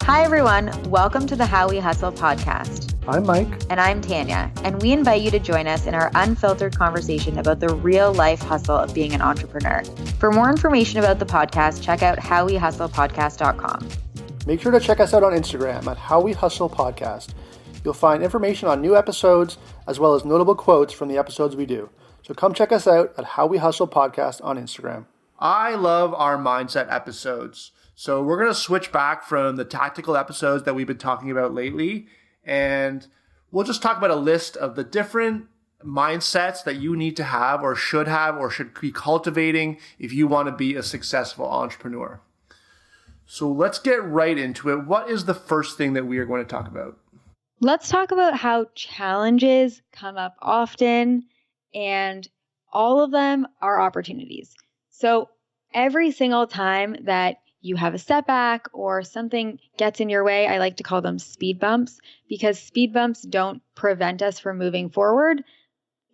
Hi, everyone. Welcome to the How We Hustle podcast. I'm Mike. And I'm Tanya. And we invite you to join us in our unfiltered conversation about the real life hustle of being an entrepreneur. For more information about the podcast, check out howwehustlepodcast.com. Make sure to check us out on Instagram at How We Hustle Podcast. You'll find information on new episodes as well as notable quotes from the episodes we do. So come check us out at How We Hustle Podcast on Instagram. I love our mindset episodes. So we're going to switch back from the tactical episodes that we've been talking about lately, and we'll just talk about a list of the different mindsets that you need to have or should be cultivating if you want to be a successful entrepreneur. So let's get right into it. What is the first thing that we are going to talk about? Let's talk about how challenges come up often, and all of them are opportunities. So every single time that you have a setback or something gets in your way, I like to call them speed bumps, because speed bumps don't prevent us from moving forward.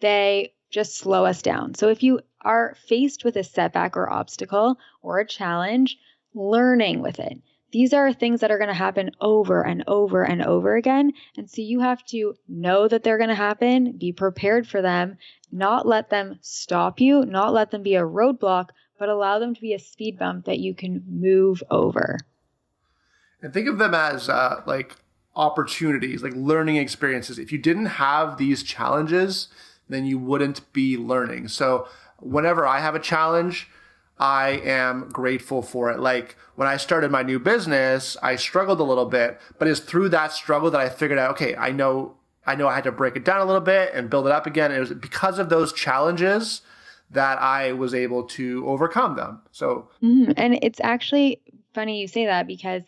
They just slow us down. So if you are faced with a setback or obstacle or a challenge, learning with it. These are things that are going to happen over and over and over again. And so you have to know that they're going to happen, be prepared for them, not let them stop you, not let them be a roadblock, but allow them to be a speed bump that you can move over. And think of them as like opportunities, like learning experiences. If you didn't have these challenges, then you wouldn't be learning. So whenever I have a challenge, I am grateful for it. Like when I started my new business, I struggled a little bit, but it's through that struggle that I figured out, okay, I know I had to break it down a little bit and build it up again. And it was because of those challenges that I was able to overcome them. So, And it's actually funny you say that, because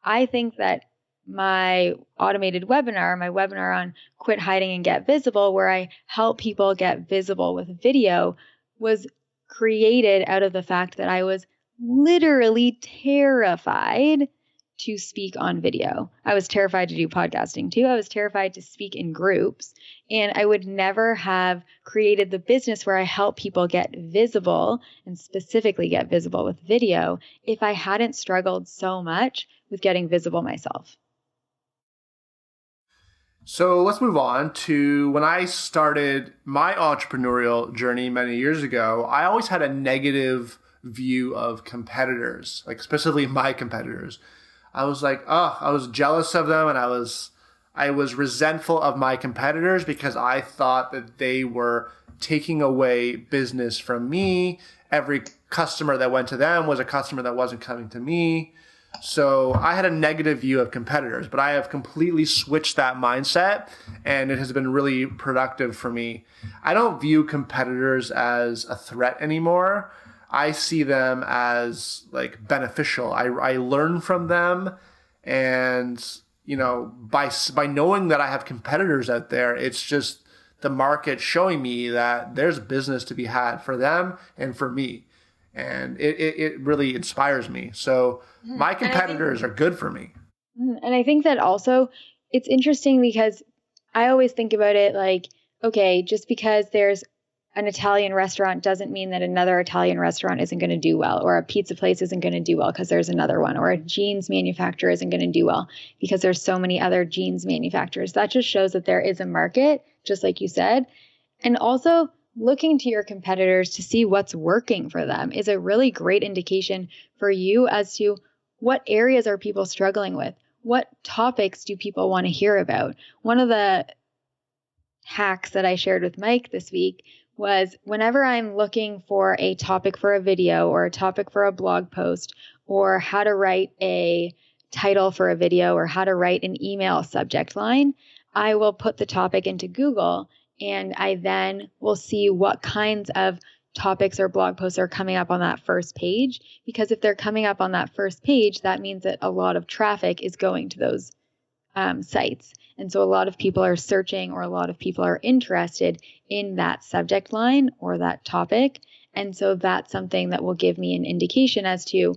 I think that my webinar on Quit Hiding and Get Visible, where I help people get visible with video, was created out of the fact that I was literally terrified to speak on video. I was terrified to do podcasting too. I was terrified to speak in groups. And I would never have created the business where I help people get visible, and specifically get visible with video, if I hadn't struggled so much with getting visible myself. So let's move on to when I started my entrepreneurial journey many years ago. I always had a negative view of competitors, like specifically my competitors. I was like, I was jealous of them, and I was resentful of my competitors because I thought that they were taking away business from me. Every customer that went to them was a customer that wasn't coming to me. So I had a negative view of competitors, but I have completely switched that mindset, and it has been really productive for me. I don't view competitors as a threat anymore. I see them as like beneficial. I learn from them, and by knowing that I have competitors out there, it's just the market showing me that there's business to be had for them and for me. And it really inspires me. So my competitors are good for me. And I think that also it's interesting, because I always think about it like, okay, just because there's an Italian restaurant doesn't mean that another Italian restaurant isn't going to do well, or a pizza place isn't going to do well because there's another one, or a jeans manufacturer isn't going to do well because there's so many other jeans manufacturers. That just shows that there is a market, just like you said. And also, looking to your competitors to see what's working for them is a really great indication for you as to what areas are people struggling with. What topics do people want to hear about? One of the hacks that I shared with Mike this week was, whenever I'm looking for a topic for a video or a topic for a blog post, or how to write a title for a video, or how to write an email subject line, I will put the topic into Google, and I then will see what kinds of topics or blog posts are coming up on that first page. Because if they're coming up on that first page, that means that a lot of traffic is going to those sites. And so a lot of people are searching, or a lot of people are interested in that subject line or that topic. And so that's something that will give me an indication as to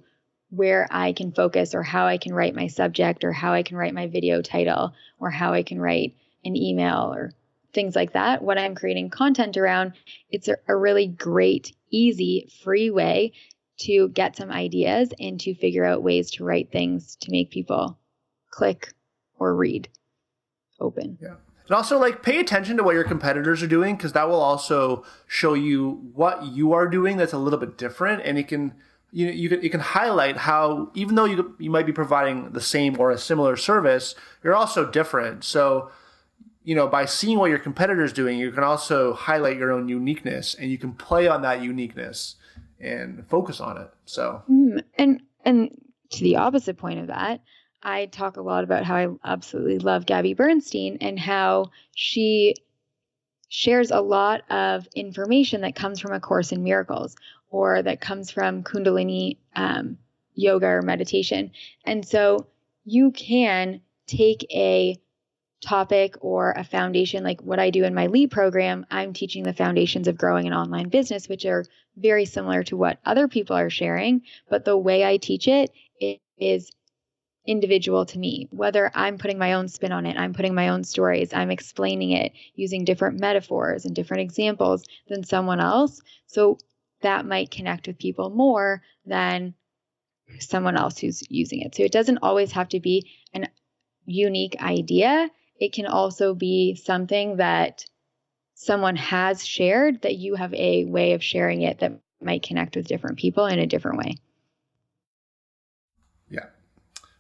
where I can focus, or how I can write my subject, or how I can write my video title, or how I can write an email, or things like that. What I'm creating content around, it's a really great, easy, free way to get some ideas and to figure out ways to write things to make people click or read, open. Yeah. And also like pay attention to what your competitors are doing, because that will also show you what you are doing that's a little bit different. And it can, you can highlight how, even though you might be providing the same or a similar service, you're also different. So, by seeing what your competitor's doing, you can also highlight your own uniqueness, and you can play on that uniqueness and focus on it. So, and to the opposite point of that, I talk a lot about how I absolutely love Gabby Bernstein and how she shares a lot of information that comes from A Course in Miracles or that comes from Kundalini yoga or meditation. And so you can take a topic or a foundation, like what I do in my lead program. I'm teaching the foundations of growing an online business, which are very similar to what other people are sharing. But the way I teach it is individual to me, whether I'm putting my own spin on it, I'm putting my own stories, I'm explaining it using different metaphors and different examples than someone else. So that might connect with people more than someone else who's using it. So it doesn't always have to be an unique idea. It can also be something that someone has shared that you have a way of sharing it that might connect with different people in a different way. Yeah.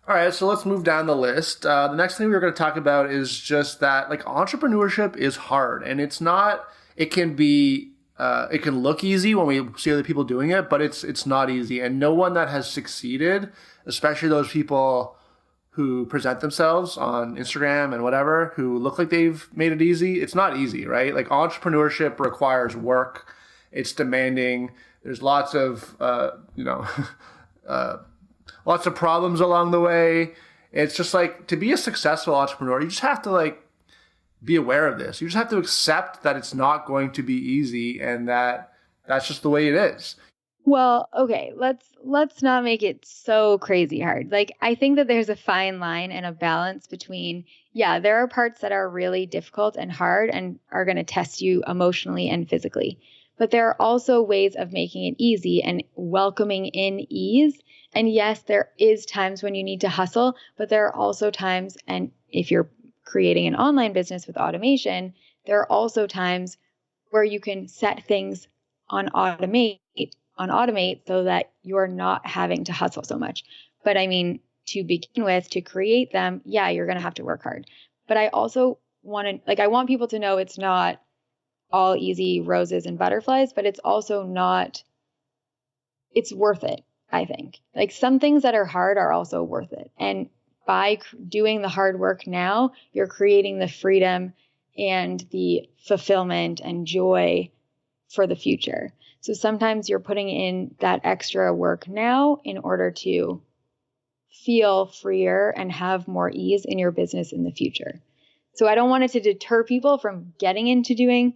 All right, so let's move down the list. The next thing we're going to talk about is just that like entrepreneurship is hard, and it's not. It can be. It can look easy when we see other people doing it, but it's not easy. And no one that has succeeded, especially those people who present themselves on Instagram and whatever, who look like they've made it easy, it's not easy, right? Like entrepreneurship requires work. It's demanding. There's lots of lots of problems along the way. It's just like, to be a successful entrepreneur, you just have to like be aware of this. You just have to accept that it's not going to be easy, and that's just the way it is. Well, okay, let's not make it so crazy hard. Like, I think that there's a fine line and a balance between, yeah, there are parts that are really difficult and hard and are going to test you emotionally and physically. But there are also ways of making it easy and welcoming in ease. And yes, there is times when you need to hustle, but there are also times, and if you're creating an online business with automation, there are also times where you can set things on automate so that you're not having to hustle so much. But I mean, to begin with, to create them, yeah, you're going to have to work hard. But I also I want people to know it's not all easy roses and butterflies, but it's also not, it's worth it, I think. Like, some things that are hard are also worth it. And by doing the hard work now, you're creating the freedom and the fulfillment and joy for the future. So sometimes you're putting in that extra work now in order to feel freer and have more ease in your business in the future. So I don't want it to deter people from getting into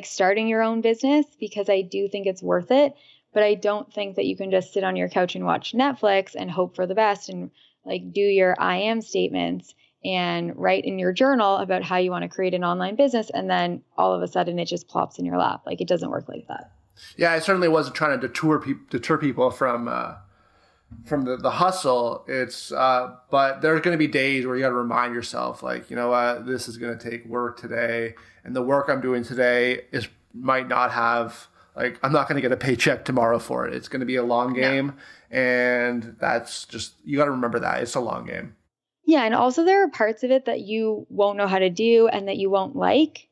starting your own business, because I do think it's worth it. But I don't think that you can just sit on your couch and watch Netflix and hope for the best and like do your I am statements and write in your journal about how you want to create an online business, and then all of a sudden it just plops in your lap. Like, it doesn't work like that. Yeah, I certainly wasn't trying to deter people from the hustle. It's but there's going to be days where you got to remind yourself, like, you know what, this is going to take work today, and the work I'm doing today might not have, like, I'm not going to get a paycheck tomorrow for it. It's going to be a long game, and that's just, you got to remember that it's a long game. Yeah, and also there are parts of it that you won't know how to do and that you won't like,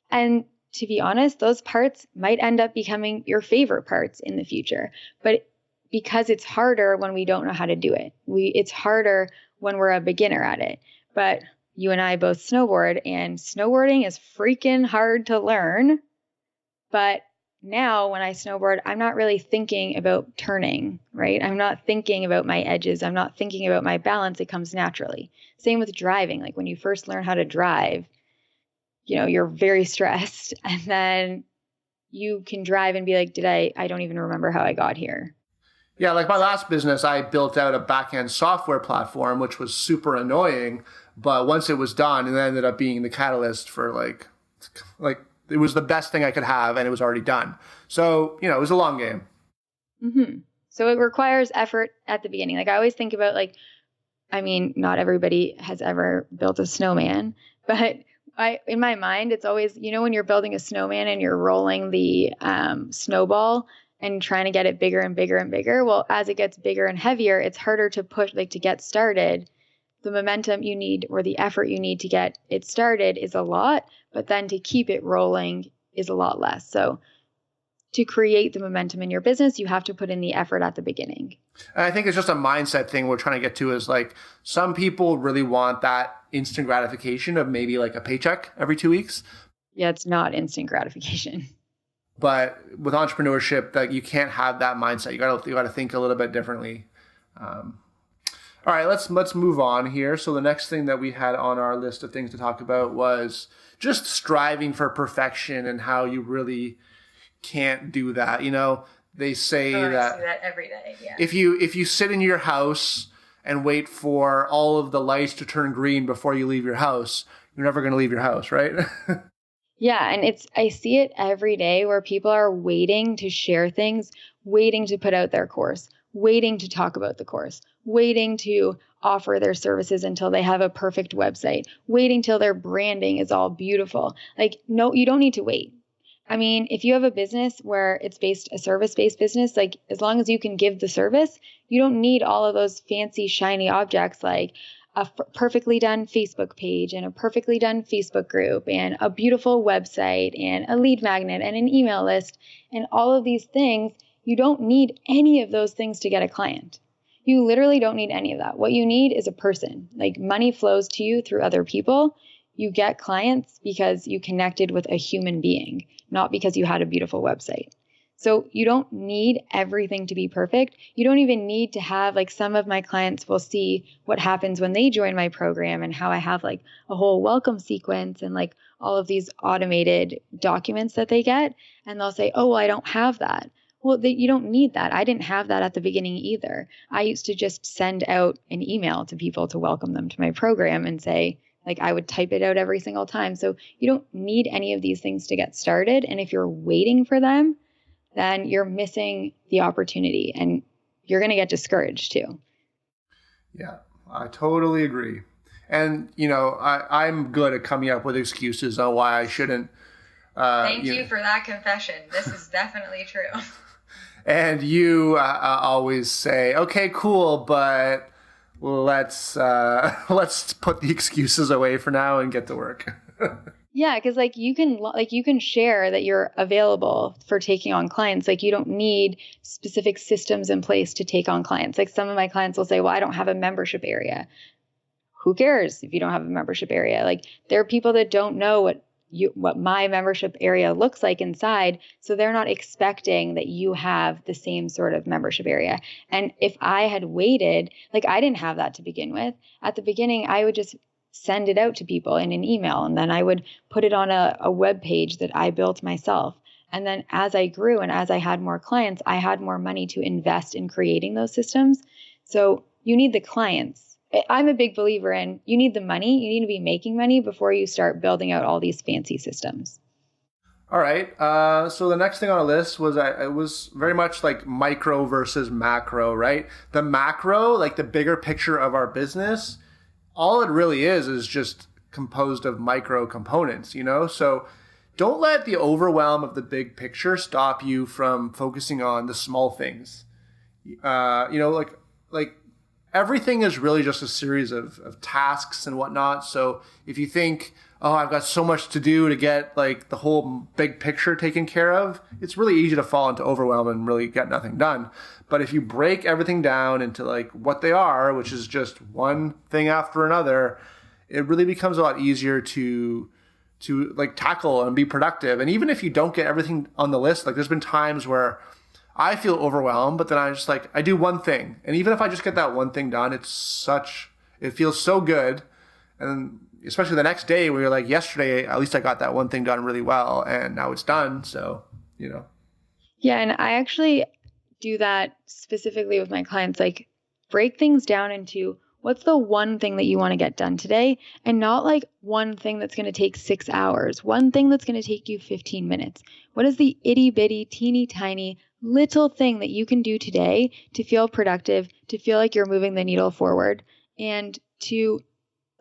and to be honest, those parts might end up becoming your favorite parts in the future. But because it's harder when we don't know how to do it. It's harder when we're a beginner at it. But you and I both snowboard, and snowboarding is freaking hard to learn. But now when I snowboard, I'm not really thinking about turning, right? I'm not thinking about my edges. I'm not thinking about my balance. It comes naturally. Same with driving. Like, when you first learn how to drive, you're very stressed, and then you can drive and be like, I don't even remember how I got here. Yeah, like my last business, I built out a back-end software platform, which was super annoying. But once it was done, it ended up being the catalyst for like it was the best thing I could have, and it was already done. So, it was a long game. Mm-hmm. So it requires effort at the beginning. Like, I always think about, like, I mean, not everybody has ever built a snowman, but in my mind, it's always, when you're building a snowman and you're rolling the snowball and trying to get it bigger and bigger and bigger. Well, as it gets bigger and heavier, it's harder to push, to get started. The momentum you need or the effort you need to get it started is a lot, but then to keep it rolling is a lot less. So to create the momentum in your business, you have to put in the effort at the beginning. And I think it's just a mindset thing we're trying to get to is some people really want that instant gratification of maybe a paycheck every 2 weeks. Yeah, it's not instant gratification. But with entrepreneurship, you can't have that mindset. You gotta think a little bit differently. All right, let's move on here. So the next thing that we had on our list of things to talk about was just striving for perfection and how you really can't do that. They say I see that every day. Yeah. If you sit in your house and wait for all of the lights to turn green before you leave your house, you're never going to leave your house, right? Yeah, and I see it every day where people are waiting to share things, waiting to put out their course, waiting to talk about the course, waiting to offer their services until they have a perfect website, waiting till their branding is all beautiful. No, you don't need to wait. I mean, if you have a business where it's a service-based business, as long as you can give the service, you don't need all of those fancy, shiny objects like a perfectly done Facebook page and a perfectly done Facebook group and a beautiful website and a lead magnet and an email list and all of these things. You don't need any of those things to get a client. You literally don't need any of that. What you need is a person. Money flows to you through other people. You get clients because you connected with a human being, not because you had a beautiful website. So you don't need everything to be perfect. You don't even need to have, some of my clients will see what happens when they join my program and how I have a whole welcome sequence and all of these automated documents that they get. And they'll say, oh, well, I don't have that. Well, you don't need that. I didn't have that at the beginning either. I used to just send out an email to people to welcome them to my program and say, I would type it out every single time. So you don't need any of these things to get started. And if you're waiting for them, then you're missing the opportunity and you're going to get discouraged too. Yeah, I totally agree. And, I'm good at coming up with excuses on why I shouldn't. Thank you for that confession. This is definitely true. And you always say, okay, cool, but let's put the excuses away for now and get to work. Yeah, because you can share that you're available for taking on clients. You don't need specific systems in place to take on clients. Some of my clients will say, well, I don't have a membership area. Who cares if you don't have a membership area? There are people that don't know what my membership area looks like inside. So they're not expecting that you have the same sort of membership area. And if I had waited, I didn't have that to begin with. At the beginning, I would just send it out to people in an email. And then I would put it on a web page that I built myself. And then as I grew and as I had more clients, I had more money to invest in creating those systems. So you need the clients. I'm a big believer in you need the money. You need to be making money before you start building out all these fancy systems. All right. So the next thing on our list was it was very much micro versus macro, right? The macro, the bigger picture of our business, all it really is just composed of micro components, So don't let the overwhelm of the big picture stop you from focusing on the small things. Everything is really just a series of tasks and whatnot. So if you think, oh, I've got so much to do to get the whole big picture taken care of, it's really easy to fall into overwhelm and really get nothing done. But if you break everything down into what they are, which is just one thing after another, it really becomes a lot easier to tackle and be productive. And even if you don't get everything on the list, there's been times where I feel overwhelmed, but then I just I do one thing. And even if I just get that one thing done, it feels so good. And especially the next day where you're yesterday, at least I got that one thing done really well and now it's done. So, Yeah. And I actually do that specifically with my clients, break things down into what's the one thing that you want to get done today and not one thing that's going to take 6 hours, one thing that's going to take you 15 minutes. What is the itty bitty, teeny tiny little thing that you can do today to feel productive, to feel like you're moving the needle forward? and to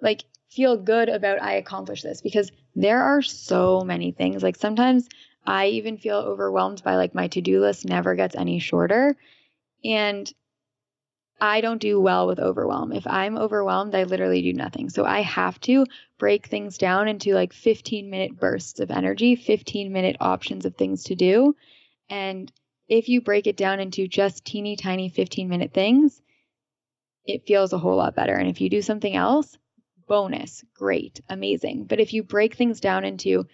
like feel good about I accomplished this, because there are so many things. Like sometimes I even feel overwhelmed by like my to-do list never gets any shorter, and I don't do well with overwhelm. If I'm overwhelmed, I literally do nothing. So I have to break things down into like 15-minute bursts of energy, 15-minute options of things to do. And if you break it down into just teeny tiny 15-minute things, it feels a whole lot better. And if you do something else, bonus, great, amazing. But if you break things down into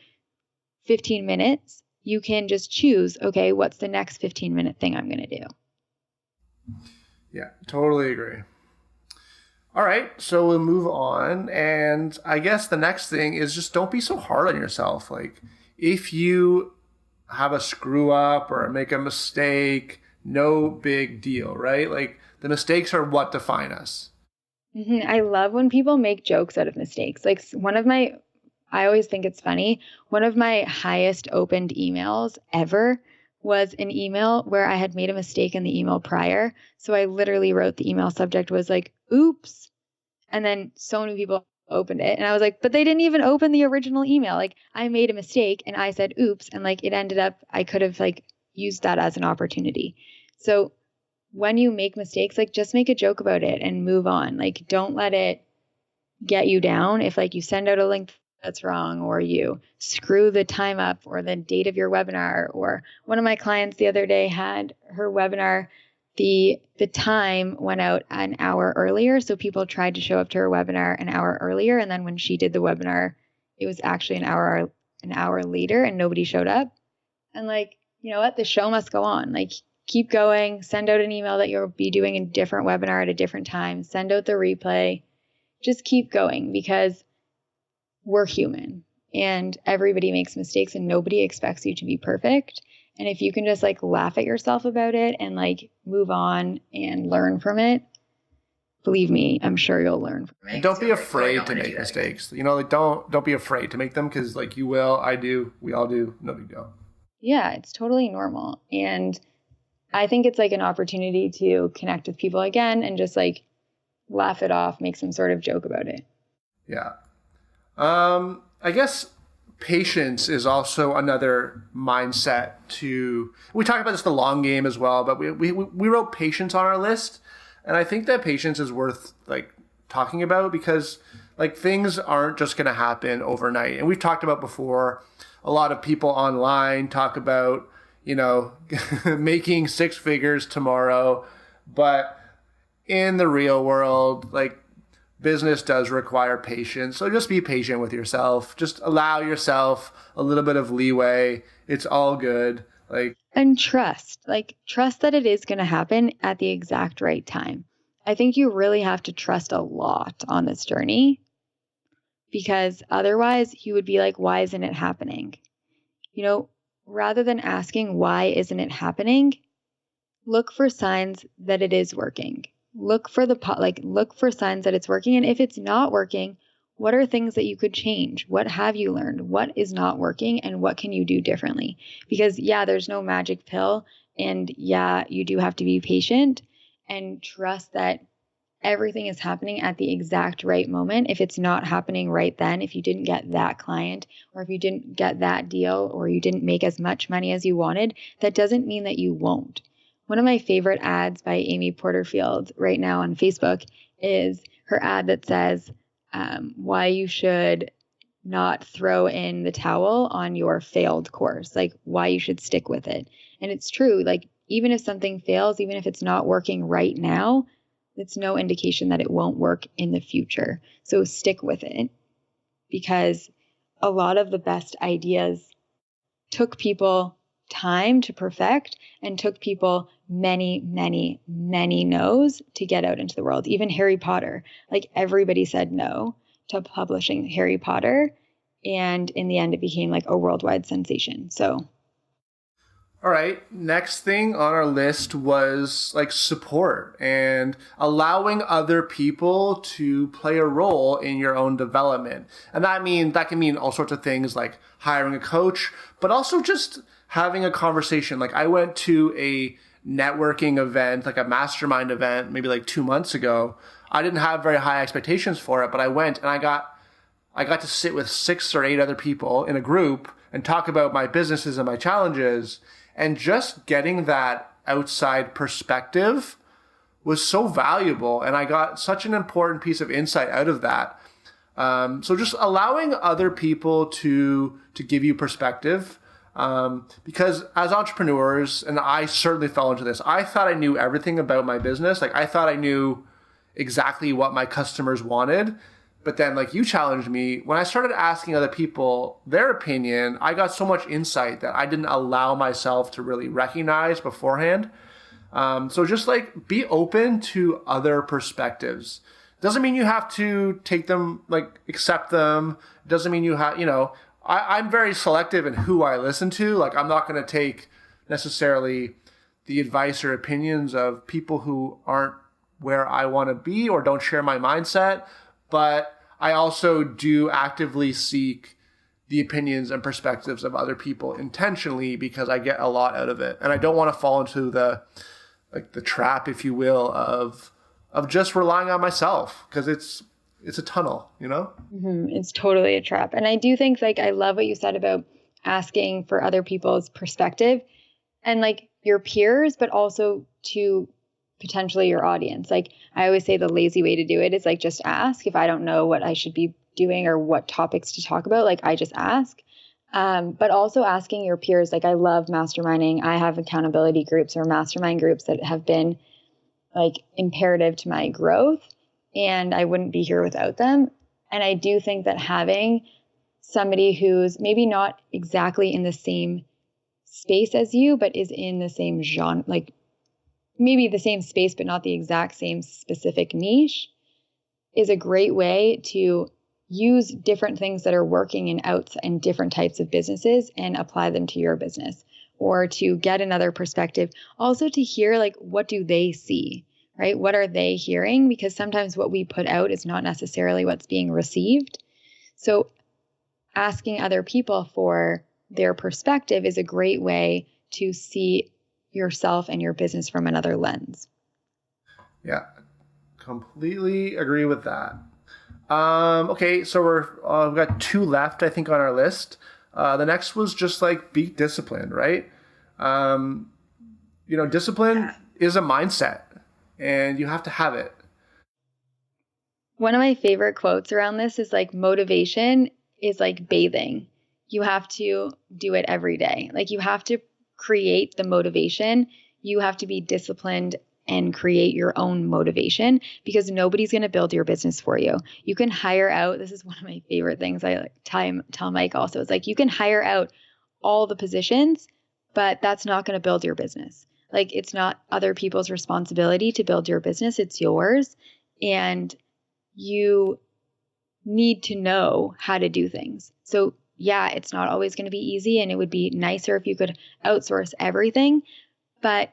15 minutes, you can just choose, okay, what's the next 15-minute thing I'm going to do? Yeah, totally agree. All right, so we'll move on. And I guess the next thing is just don't be so hard on yourself. Like if you have a screw up or make a mistake, no big deal, right? Like the mistakes are what define us. Mm-hmm. I love when people make jokes out of mistakes. Like I always think it's funny. One of my highest opened emails ever was an email where I had made a mistake in the email prior. So I literally wrote the email subject was like, oops. And then so many people opened it. And I was like, but they didn't even open the original email. Like I made a mistake and I said, oops. And like it ended up, I could have like used that as an opportunity. So when you make mistakes, like just make a joke about it and move on. Like don't let it get you down. If like you send out a link that's wrong, or you screw the time up or the date of your webinar, or one of my clients the other day had her webinar, the time went out an hour earlier. So people tried to show up to her webinar an hour earlier. And then when she did the webinar, it was actually an hour later and nobody showed up. And like, you know what? The show must go on. Like keep going, send out an email that you'll be doing a different webinar at a different time, send out the replay, just keep going, because we're human and everybody makes mistakes and nobody expects you to be perfect. And if you can just like laugh at yourself about it and like move on and learn from it, believe me, I'm sure you'll learn from it. And don't be afraid to make mistakes. You know, like don't be afraid to make them, because like you will, I do, we all do, no big deal. Yeah, it's totally normal. And I think it's like an opportunity to connect with people again and just like laugh it off, make some sort of joke about it. Yeah. I guess patience is also another mindset we talk about this the long game as well, but we wrote patience on our list. And I think that patience is worth like talking about, because like things aren't just going to happen overnight. And we've talked about before, a lot of people online talk about, you know, making 6 figures tomorrow, but in the real world, like business does require patience. So just be patient with yourself. Just allow yourself a little bit of leeway. It's all good. And trust that it is going to happen at the exact right time. I think you really have to trust a lot on this journey, because otherwise you would be like, why isn't it happening? You know, rather than asking, why isn't it happening? Look for signs that it is working. Look for signs that it's working. And if it's not working, what are things that you could change? What have you learned? What is not working and what can you do differently? Because yeah, there's no magic pill. And yeah, you do have to be patient and trust that everything is happening at the exact right moment. If it's not happening right then, if you didn't get that client, or if you didn't get that deal, or you didn't make as much money as you wanted, that doesn't mean that you won't. One of my favorite ads by Amy Porterfield right now on Facebook is her ad that says why you should not throw in the towel on your failed course, like why you should stick with it. And it's true. Like even if something fails, even if it's not working right now, it's no indication that it won't work in the future. So stick with it, because a lot of the best ideas took people time to perfect and took people many, many, many no's to get out into the world. Even Harry Potter, like everybody said no to publishing Harry Potter. And in the end, it became like a worldwide sensation. So. All right. Next thing on our list was like support and allowing other people to play a role in your own development. And that can mean all sorts of things like hiring a coach, but also just having a conversation. Like I went to a networking event, like a mastermind event, maybe like 2 months ago, I didn't have very high expectations for it, but I went and I got to sit with 6 or 8 other people in a group and talk about my businesses and my challenges. And just getting that outside perspective was so valuable. And I got such an important piece of insight out of that. So just allowing other people to give you perspective. Because as entrepreneurs, and I certainly fell into this, I thought I knew everything about my business. Like I thought I knew exactly what my customers wanted. But then like you challenged me, when I started asking other people their opinion, I got so much insight that I didn't allow myself to really recognize beforehand. So just like be open to other perspectives. Doesn't mean you have to take them, like accept them. Doesn't mean you have, I'm very selective in who I listen to. Like I'm not going to take necessarily the advice or opinions of people who aren't where I want to be or don't share my mindset. But I also do actively seek the opinions and perspectives of other people intentionally because I get a lot out of it. And I don't want to fall into the trap, if you will, of just relying on myself because it's a tunnel, Mm-hmm. It's totally a trap. And I do think like, I love what you said about asking for other people's perspective and like your peers, but also to potentially your audience. Like I always say the lazy way to do it is like, just ask. If I don't know what I should be doing or what topics to talk about, like I just ask. But also asking your peers, like I love masterminding. I have accountability groups or mastermind groups that have been like imperative to my growth and I wouldn't be here without them. And I do think that having somebody who's maybe not exactly in the same space as you, but is in the same genre, like maybe the same space, but not the exact same specific niche, is a great way to use different things that are working in different types of businesses and apply them to your business, or to get another perspective. Also to hear like, what do they see, right? What are they hearing? Because sometimes what we put out is not necessarily what's being received. So asking other people for their perspective is a great way to see yourself and your business from another lens. Yeah, completely agree with that. Okay, so we've got 2 left, I think, on our list. The next was just like be disciplined, right? Discipline is a mindset, and you have to have it. One of my favorite quotes around this is like, motivation is like bathing. You have to do it every day. Like you have to create the motivation. You have to be disciplined and create your own motivation because nobody's going to build your business for you. You can hire out. This is one of my favorite things I tell Mike also. It's like you can hire out all the positions, but that's not going to build your business. Like it's not other people's responsibility to build your business. It's yours. And you need to know how to do things. So yeah, it's not always going to be easy and it would be nicer if you could outsource everything, but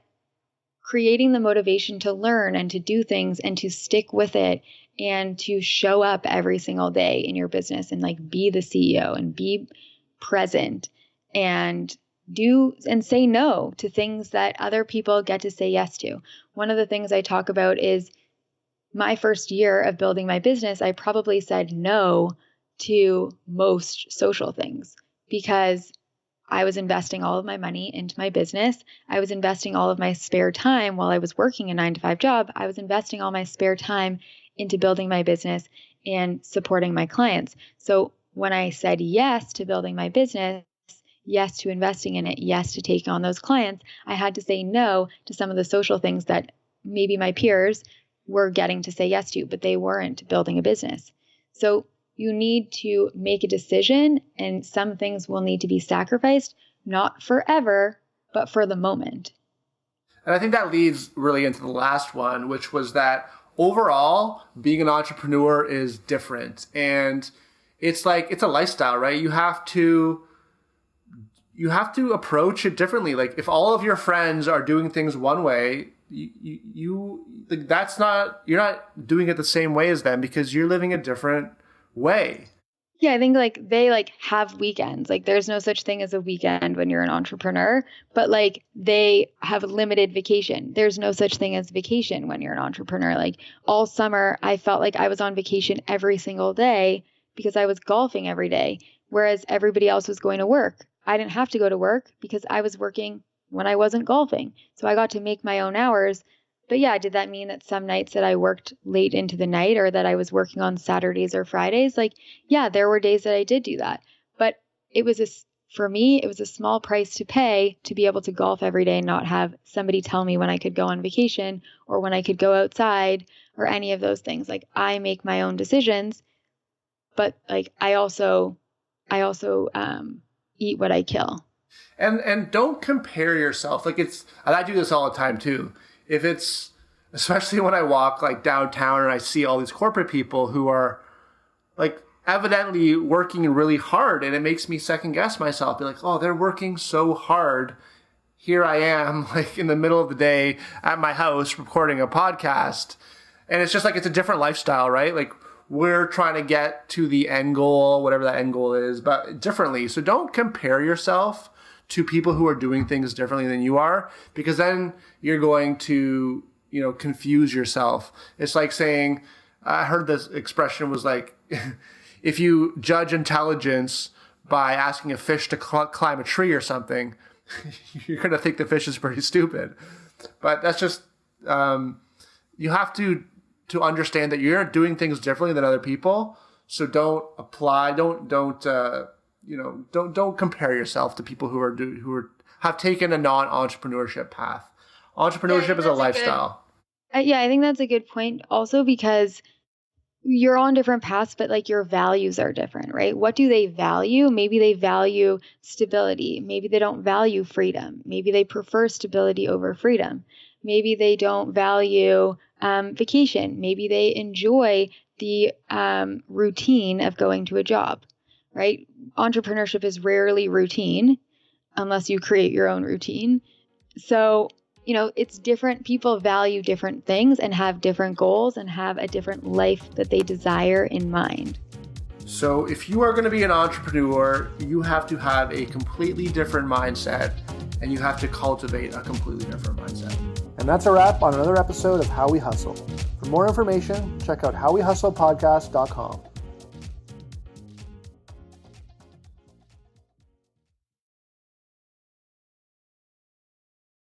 creating the motivation to learn and to do things and to stick with it and to show up every single day in your business and like be the CEO and be present and do and say no to things that other people get to say yes to. One of the things I talk about is my first year of building my business, I probably said no to most social things because I was investing all of my money into my business. I was investing all of my spare time while I was working a 9-to-5 job. I was investing all my spare time into building my business and supporting my clients. So when I said yes to building my business, yes to investing in it, yes to taking on those clients, I had to say no to some of the social things that maybe my peers were getting to say yes to, but they weren't building a business. So you need to make a decision, and some things will need to be sacrificed, not forever, but for the moment. And I think that leads really into the last one, which was that overall, being an entrepreneur is different. And it's like, it's a lifestyle, right? You have to approach it differently. Like if all of your friends are doing things one way, you're not doing it the same way as them because you're living a different way. Yeah, I think like they like have weekends. Like there's no such thing as a weekend when you're an entrepreneur, but like they have limited vacation. There's no such thing as vacation when you're an entrepreneur. Like all summer, I felt like I was on vacation every single day because I was golfing every day, whereas everybody else was going to work. I didn't have to go to work because I was working when I wasn't golfing. So I got to make my own hours. But yeah, did that mean that some nights that I worked late into the night or that I was working on Saturdays or Fridays? Like, yeah, there were days that I did do that. But it was for me, it was a small price to pay to be able to golf every day and not have somebody tell me when I could go on vacation or when I could go outside or any of those things. Like I make my own decisions, but like I also eat what I kill. And don't compare yourself. Like and I do this all the time too. If it's, especially when I walk like downtown and I see all these corporate people who are like evidently working really hard, and it makes me second guess myself, be like, oh, they're working so hard. Here I am like in the middle of the day at my house recording a podcast. And it's just like, it's a different lifestyle, right? Like we're trying to get to the end goal, whatever that end goal is, but differently. So don't compare yourself to people who are doing things differently than you are, because then you're going to, confuse yourself. It's like saying, I heard this expression was like, if you judge intelligence by asking a fish to climb a tree or something, you're going to think the fish is pretty stupid. But that's just, you have to understand that you're doing things differently than other people. So don't compare yourself to people who have taken a non-entrepreneurship path. Entrepreneurship is a lifestyle. I think that's a good point also, because you're on different paths, but like your values are different, right? What do they value? Maybe they value stability. Maybe they don't value freedom. Maybe they prefer stability over freedom. Maybe they don't value vacation. Maybe they enjoy the routine of going to a job, right? Entrepreneurship is rarely routine unless you create your own routine. So, it's different. People value different things and have different goals and have a different life that they desire in mind. So if you are going to be an entrepreneur, you have to have a completely different mindset, and you have to cultivate a completely different mindset. And that's a wrap on another episode of How We Hustle. For more information, check out howwehustlepodcast.com.